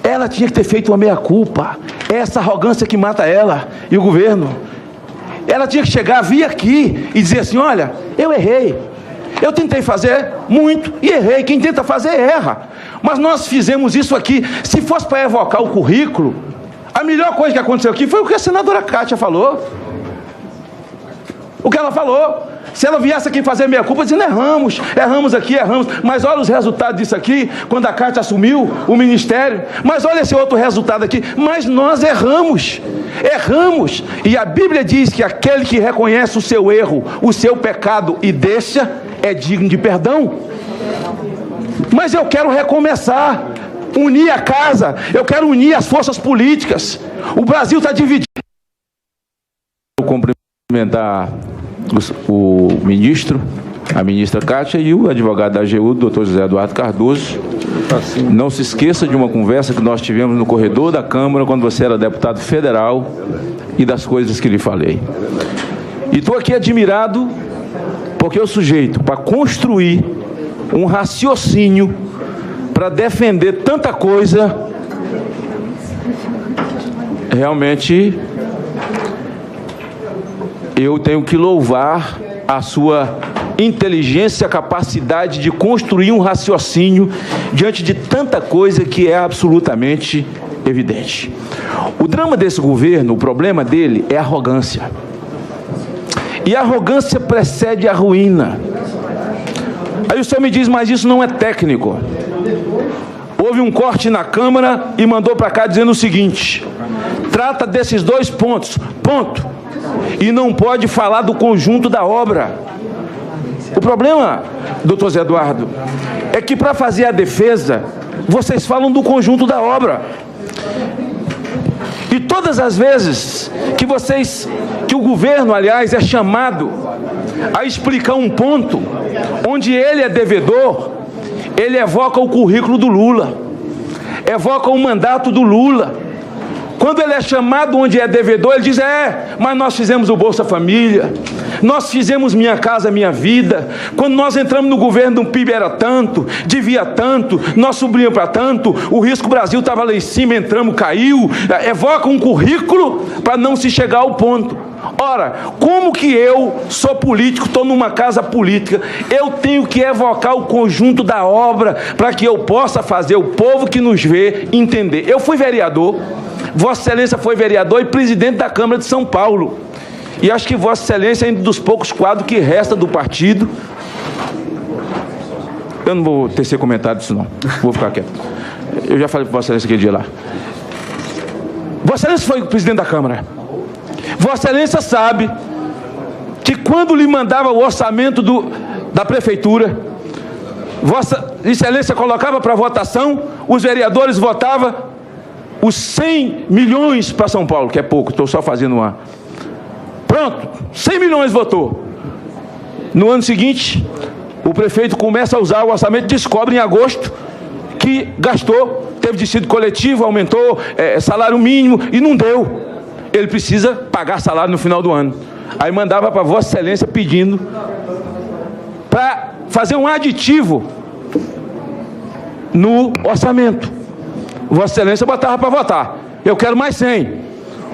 Ela tinha que ter feito uma meia-culpa. É essa arrogância que mata ela e o governo. Ela tinha que chegar, vir aqui e dizer assim: olha, eu errei. Eu tentei fazer muito e errei. Quem tenta fazer, erra. Mas nós fizemos isso aqui. Se fosse para evocar o currículo, a melhor coisa que aconteceu aqui foi o que a senadora Kátia falou. O que ela falou. Se ela viesse aqui fazer meia-culpa, dizendo: erramos aqui, erramos. Mas olha os resultados disso aqui, quando a Kátia assumiu o ministério. Mas olha esse outro resultado aqui. Mas nós erramos. E a Bíblia diz que aquele que reconhece o seu erro, o seu pecado e deixa, é digno de perdão. Mas eu quero recomeçar. unir a casa, eu quero unir as forças políticas. O Brasil está dividido. Vou cumprimentar o ministro, a ministra Kátia e o advogado da AGU, doutor José Eduardo Cardoso. Não se esqueça de uma conversa que nós tivemos no corredor da Câmara quando você era deputado federal e das coisas que lhe falei. E estou aqui admirado porque o sujeito, para construir um raciocínio para defender tanta coisa, realmente eu tenho que louvar a sua inteligência, capacidade de construir um raciocínio diante de tanta coisa que é absolutamente evidente. O drama desse governo, o problema dele é a arrogância. E a arrogância precede a ruína. Aí o senhor me diz, mas isso não é técnico. Houve um corte na Câmara e mandou para cá dizendo o seguinte: trata desses 2 pontos, ponto. E não pode falar do conjunto da obra. O problema, doutor Zé Eduardo, é que para fazer a defesa, vocês falam do conjunto da obra. E todas as vezes que o governo, aliás, é chamado a explicar um ponto onde ele é devedor, ele evoca o currículo do Lula, evoca o mandato do Lula. Quando ele é chamado onde é devedor, ele diz, mas nós fizemos o Bolsa Família, nós fizemos Minha Casa Minha Vida, quando nós entramos no governo, o PIB era tanto, devia tanto, nós subimos para tanto, o risco Brasil estava lá em cima, entramos, caiu, evoca um currículo para não se chegar ao ponto. Ora, como que eu sou político, estou numa casa política, eu tenho que evocar o conjunto da obra para que eu possa fazer o povo que nos vê entender. Eu fui vereador, Vossa Excelência foi vereador e presidente da Câmara de São Paulo. E acho que Vossa Excelência é um dos poucos quadros que resta do partido. Eu não vou tecer comentário disso não, vou ficar quieto. Eu já falei para Vossa Excelência aquele dia lá. Vossa Excelência foi presidente da Câmara. Vossa Excelência sabe que quando lhe mandava o orçamento da prefeitura, Vossa Excelência colocava para votação, os vereadores votavam os 100 milhões para São Paulo, que é pouco, estou só fazendo uma. Pronto, 100 milhões votou. No ano seguinte, o prefeito começa a usar o orçamento, descobre em agosto que gastou, teve dissídio coletivo, aumentou salário mínimo e não deu. Ele precisa pagar salário no final do ano. Aí mandava para Vossa Excelência pedindo para fazer um aditivo no orçamento. Vossa Excelência botava para votar. Eu quero mais 100.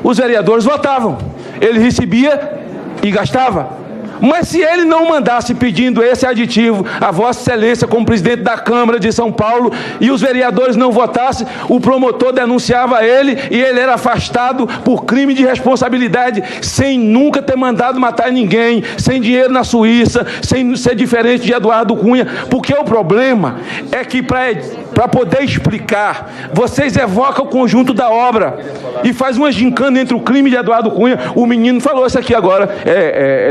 Os vereadores votavam. Ele recebia e gastava. Mas se ele não mandasse pedindo esse aditivo a Vossa Excelência como presidente da Câmara de São Paulo e os vereadores não votassem, o promotor denunciava ele e ele era afastado por crime de responsabilidade, sem nunca ter mandado matar ninguém, sem dinheiro na Suíça, sem ser diferente de Eduardo Cunha, porque o problema é que para poder explicar, vocês evocam o conjunto da obra e faz uma gincana entre o crime de Eduardo Cunha. O menino falou isso aqui agora,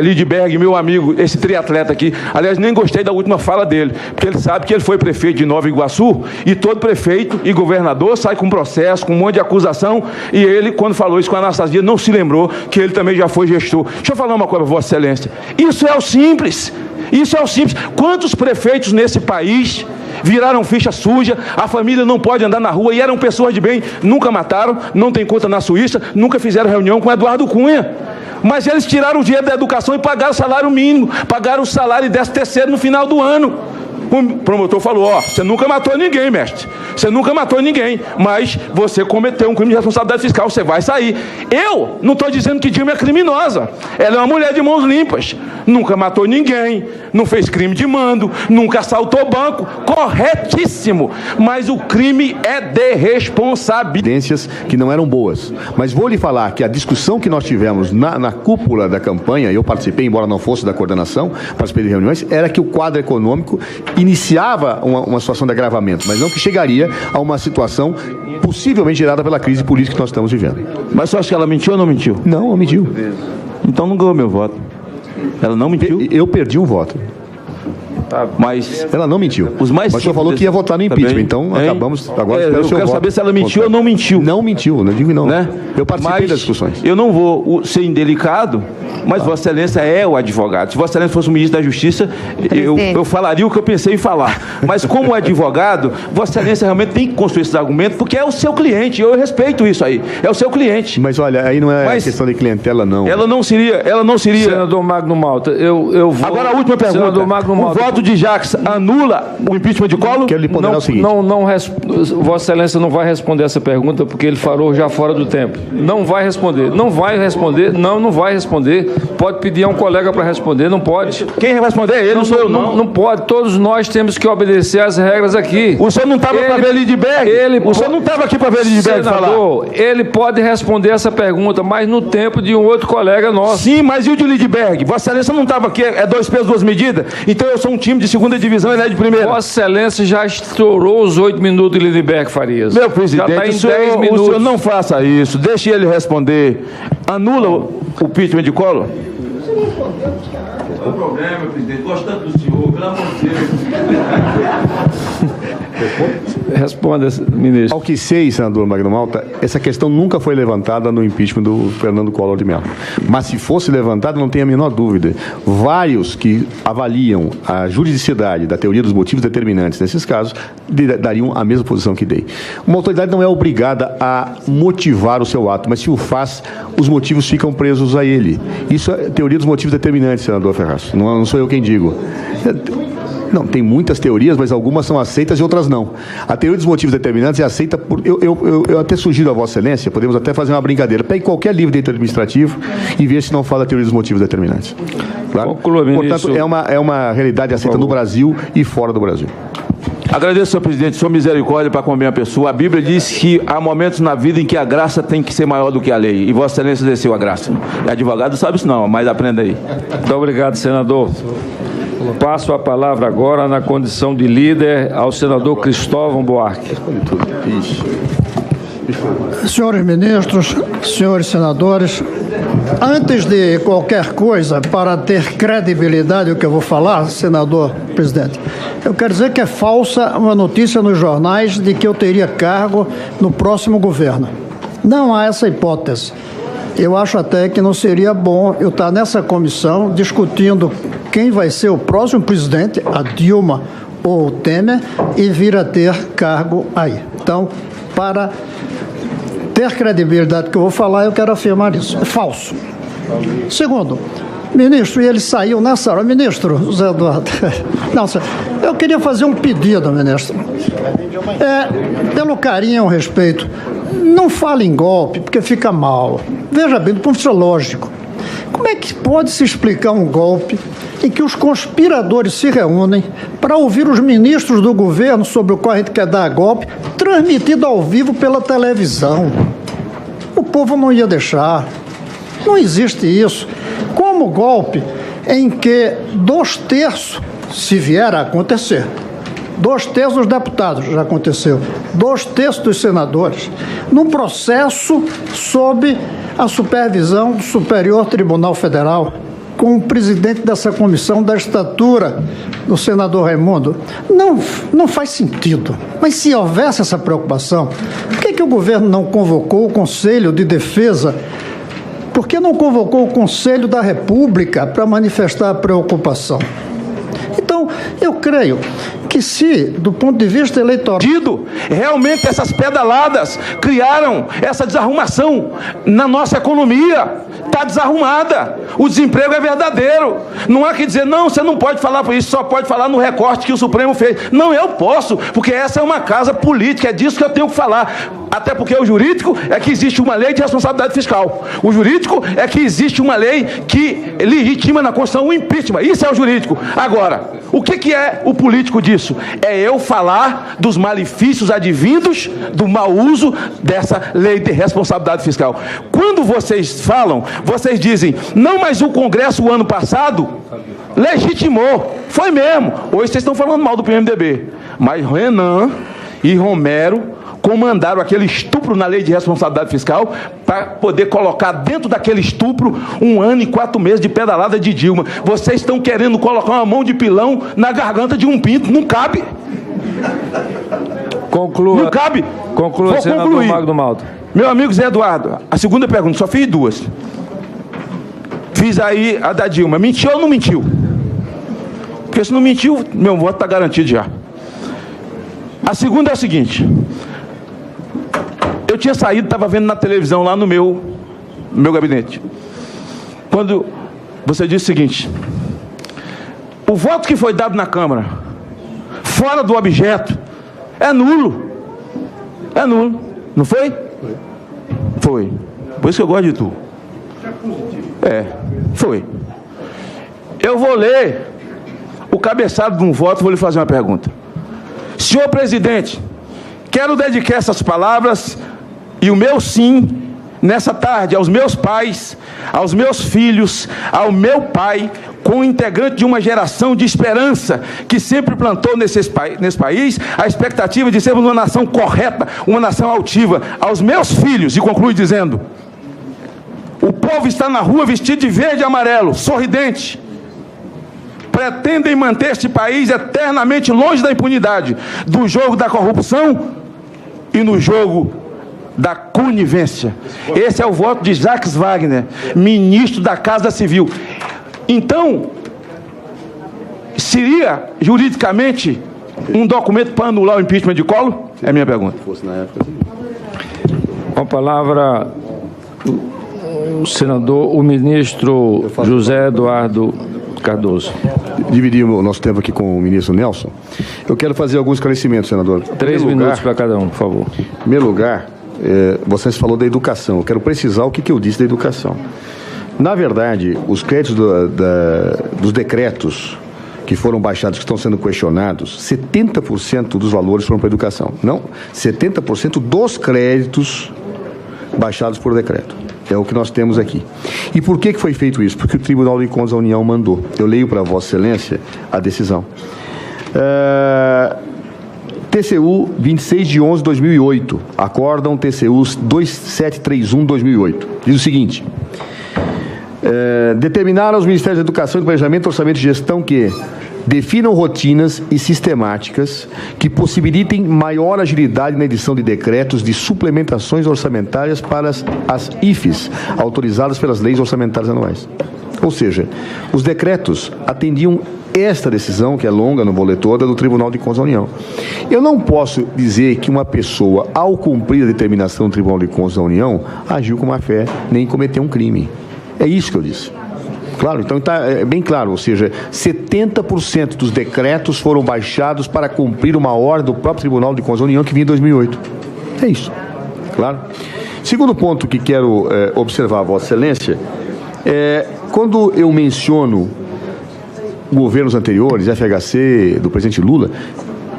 Lidberg, meu amigo, esse triatleta aqui. Aliás, nem gostei da última fala dele, porque ele sabe que ele foi prefeito de Nova Iguaçu e todo prefeito e governador sai com processo, com um monte de acusação, e ele, quando falou isso com a Anastasia, não se lembrou que ele também já foi gestor. Deixa eu falar uma coisa para Vossa Excelência. Isso é o simples. Isso é o simples. Quantos prefeitos nesse país viraram ficha suja, a família não pode andar na rua e eram pessoas de bem, nunca mataram, não tem conta na Suíça, nunca fizeram reunião com Eduardo Cunha. Mas eles tiraram o dinheiro da educação e pagaram o salário mínimo, pagaram o salário e 13º no final do ano. O promotor falou, você nunca matou ninguém, mestre. Você nunca matou ninguém, mas você cometeu um crime de responsabilidade fiscal, você vai sair. Eu não estou dizendo que Dilma é criminosa. Ela é uma mulher de mãos limpas. Nunca matou ninguém, não fez crime de mando, nunca assaltou banco. Corretíssimo. Mas o crime é de responsabilidade. Evidências que não eram boas. Mas vou lhe falar que a discussão que nós tivemos na cúpula da campanha, eu participei, embora não fosse da coordenação, participei de reuniões, era que o quadro econômico iniciava uma situação de agravamento, mas não que chegaria a uma situação possivelmente gerada pela crise política que nós estamos vivendo. Mas você acha que ela mentiu ou não mentiu? Não, ela mentiu. Então não ganhou meu voto. Ela não mentiu? Eu perdi um voto. Mas Ela não mentiu. os mais Mas o senhor falou que ia votar no impeachment, então acabamos. Agora eu quero saber se ela mentiu ou não mentiu. Não mentiu, não digo não. Né? Eu participei Mas das discussões. eu não vou ser indelicado, mas Vossa Excelência é o advogado. Se Vossa Excelência fosse o ministro da Justiça, eu falaria o que eu pensei em falar. Mas como advogado, Vossa Excelência realmente tem que construir esses argumentos, porque é o seu cliente. Eu respeito isso aí. É o seu cliente. Mas olha, aí não é questão de clientela, não. Ela não seria. Senador Magno Malta, eu vou... Agora a última pergunta. Senador Magno Malta, o voto de Jacques anula o impeachment de Collor? Quero lhe ponderar o seguinte. Vossa Excelência não vai responder essa pergunta porque ele falou já fora do tempo. Não vai responder. Não vai responder. Não vai responder. Pode pedir a um colega para responder. Não pode. Quem vai responder? Ele, não sou eu, não. Não pode. Todos nós temos que obedecer às regras aqui. O senhor não estava para ver Lindbergh? O senhor não estava aqui para ver Lindbergh falar? Senador, ele pode responder essa pergunta, mas no tempo de um outro colega nosso. Sim, mas e o de Lindbergh? Vossa Excelência não estava aqui, é 2 pesos, 2 medidas? Então eu sou um time de segunda divisão, ele é de primeira. Vossa Excelência já estourou os 8 minutos de Lindbergh Farias. Meu presidente, já tá em o senhor não faça isso, deixe ele responder. Anula o impeachment de Collor? Não tem problema, presidente, gosto tanto do senhor, pelo amor de Deus. Responda, ministro. Ao que sei, senador Magno Malta, essa questão nunca foi levantada no impeachment do Fernando Collor de Mello. Mas se fosse levantada, não tenho a menor dúvida. Vários que avaliam a juridicidade da teoria dos motivos determinantes nesses casos dariam a mesma posição que dei. Uma autoridade não é obrigada a motivar o seu ato, mas se o faz, os motivos ficam presos a ele. Isso é teoria dos motivos determinantes, senador Ferraz. Não sou eu quem digo. Não, tem muitas teorias, mas algumas são aceitas e outras não. A teoria dos motivos determinantes é aceita por... Eu até sugiro a Vossa Excelência, podemos até fazer uma brincadeira. Pegue qualquer livro de direito administrativo e veja se não fala a teoria dos motivos determinantes. Claro? Portanto, é uma realidade aceita no Brasil e fora do Brasil. Agradeço, senhor presidente, sua misericórdia para com a minha pessoa. A Bíblia diz que há momentos na vida em que a graça tem que ser maior do que a lei. E Vossa Excelência desceu a graça. Advogado sabe isso não, mas aprenda aí. Muito obrigado, senador. Passo a palavra agora, na condição de líder, ao senador Cristóvão Buarque. Senhores ministros, senhores senadores, antes de qualquer coisa, para ter credibilidade o que eu vou falar, senador presidente, eu quero dizer que é falsa uma notícia nos jornais de que eu teria cargo no próximo governo. Não há essa hipótese. Eu acho até que não seria bom eu estar nessa comissão discutindo quem vai ser o próximo presidente, a Dilma ou o Temer, e vir a ter cargo aí. Então, para ter credibilidade que eu vou falar, eu quero afirmar isso. É falso. Segundo, ministro, e ele saiu nessa hora. Ministro, José Eduardo, não, eu queria fazer um pedido, ministro. Pelo carinho e o respeito, não fale em golpe, porque fica mal. Veja bem, do ponto de vista lógico, como é que pode se explicar um golpe em que os conspiradores se reúnem para ouvir os ministros do governo sobre o qual a gente quer dar golpe, transmitido ao vivo pela televisão? O povo não ia deixar. Não existe isso. Como golpe em que 2/3, se vier a acontecer, 2/3 dos deputados, já aconteceu, 2/3 dos senadores, num processo sob a supervisão do Superior Tribunal Federal, com o presidente dessa comissão da estatura do senador Raimundo, não faz sentido. Mas se houvesse essa preocupação, por que o governo não convocou o Conselho de Defesa? Por que não convocou o Conselho da República para manifestar a preocupação? Então, eu creio que se, do ponto de vista eleitoral... Realmente essas pedaladas criaram essa desarrumação na nossa economia. Está desarrumada. O desemprego é verdadeiro. Não há que dizer, não, você não pode falar por isso, só pode falar no recorte que o Supremo fez. Não, eu posso, porque essa é uma casa política, é disso que eu tenho que falar. Até porque o jurídico é que existe uma lei de responsabilidade fiscal. O jurídico é que existe uma lei que legitima na Constituição o impeachment. Isso é o jurídico. Agora, o que é o político disso? É eu falar dos malefícios advindos do mau uso dessa lei de responsabilidade fiscal. Quando vocês falam, vocês dizem, não, mas o Congresso, o ano passado, legitimou. Foi mesmo. Hoje vocês estão falando mal do PMDB. Mas Renan e Romero comandaram aquele estupro na lei de responsabilidade fiscal para poder colocar dentro daquele estupro 1 ano e 4 meses de pedalada de Dilma. Vocês estão querendo colocar uma mão de pilão na garganta de um pinto. Não cabe. Conclua. Não cabe. Conclua, Vou senador concluir. Magno Malta. Meu amigo Zé Eduardo, a segunda pergunta, só fiz 2. Fiz aí a da Dilma. Mentiu ou não mentiu? Porque se não mentiu, meu voto está garantido já. A segunda é a seguinte. Eu tinha saído, estava vendo na televisão lá no meu gabinete. Quando você disse o seguinte: o voto que foi dado na Câmara, fora do objeto, é nulo. É nulo. Não foi? Foi. Por isso que eu gosto de tu. Foi. Eu vou ler o cabeçado de um voto e vou lhe fazer uma pergunta. Senhor presidente, quero dedicar essas palavras e o meu sim nessa tarde aos meus pais, aos meus filhos, ao meu pai, como integrante de uma geração de esperança que sempre plantou nesse país a expectativa de sermos uma nação correta, uma nação altiva. Aos meus filhos, e conclui dizendo: o povo está na rua vestido de verde e amarelo, sorridente. Pretendem manter este país eternamente longe da impunidade, do jogo da corrupção e no jogo da conivência. Esse é o voto de Jacques Wagner, ministro da Casa Civil. Então, seria juridicamente um documento para anular o impeachment de Collor? É a minha pergunta. Com a palavra, o senador, o ministro José Eduardo Cardoso. Dividir o nosso tempo aqui com o ministro Nelson. Eu quero fazer alguns esclarecimentos, senador. 3 minutos para cada um, por favor. Em primeiro lugar, você falou da educação. Eu quero precisar o que eu disse da educação. Na verdade, os créditos dos decretos que foram baixados, que estão sendo questionados, 70% dos valores foram para a educação. Não, 70% dos créditos baixados por decreto. É o que nós temos aqui. E por que foi feito isso? Porque o Tribunal de Contas da União mandou. Eu leio para Vossa Excelência a decisão. TCU 26 de 11 de 2008. Acórdão TCU 2731/2008. Diz o seguinte: determinar aos Ministérios da Educação e Planejamento, Orçamento e Gestão que definam rotinas e sistemáticas que possibilitem maior agilidade na edição de decretos de suplementações orçamentárias para as IFES, autorizadas pelas leis orçamentárias anuais. Ou seja, os decretos atendiam esta decisão, que é longa, não vou ler toda, do Tribunal de Contas da União. Eu não posso dizer que uma pessoa, ao cumprir a determinação do Tribunal de Contas da União, agiu com má fé, nem cometeu um crime. É isso que eu disse. Claro, então está bem claro, ou seja, 70% dos decretos foram baixados para cumprir uma ordem do próprio Tribunal de Contas da União que vinha em 2008. É isso, claro. Segundo ponto que quero observar, Vossa Excelência, quando eu menciono governos anteriores, FHC, do presidente Lula,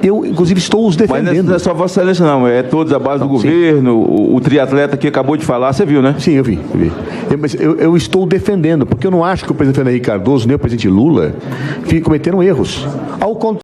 eu, inclusive, estou os defendendo. Mas não é só Vossa Excelência, não. É todos a base do governo, o triatleta que acabou de falar, você viu, né? Sim, eu vi. Mas eu estou defendendo, porque eu não acho que o presidente Henrique Cardoso nem o presidente Lula cometeram erros. Ao contrário.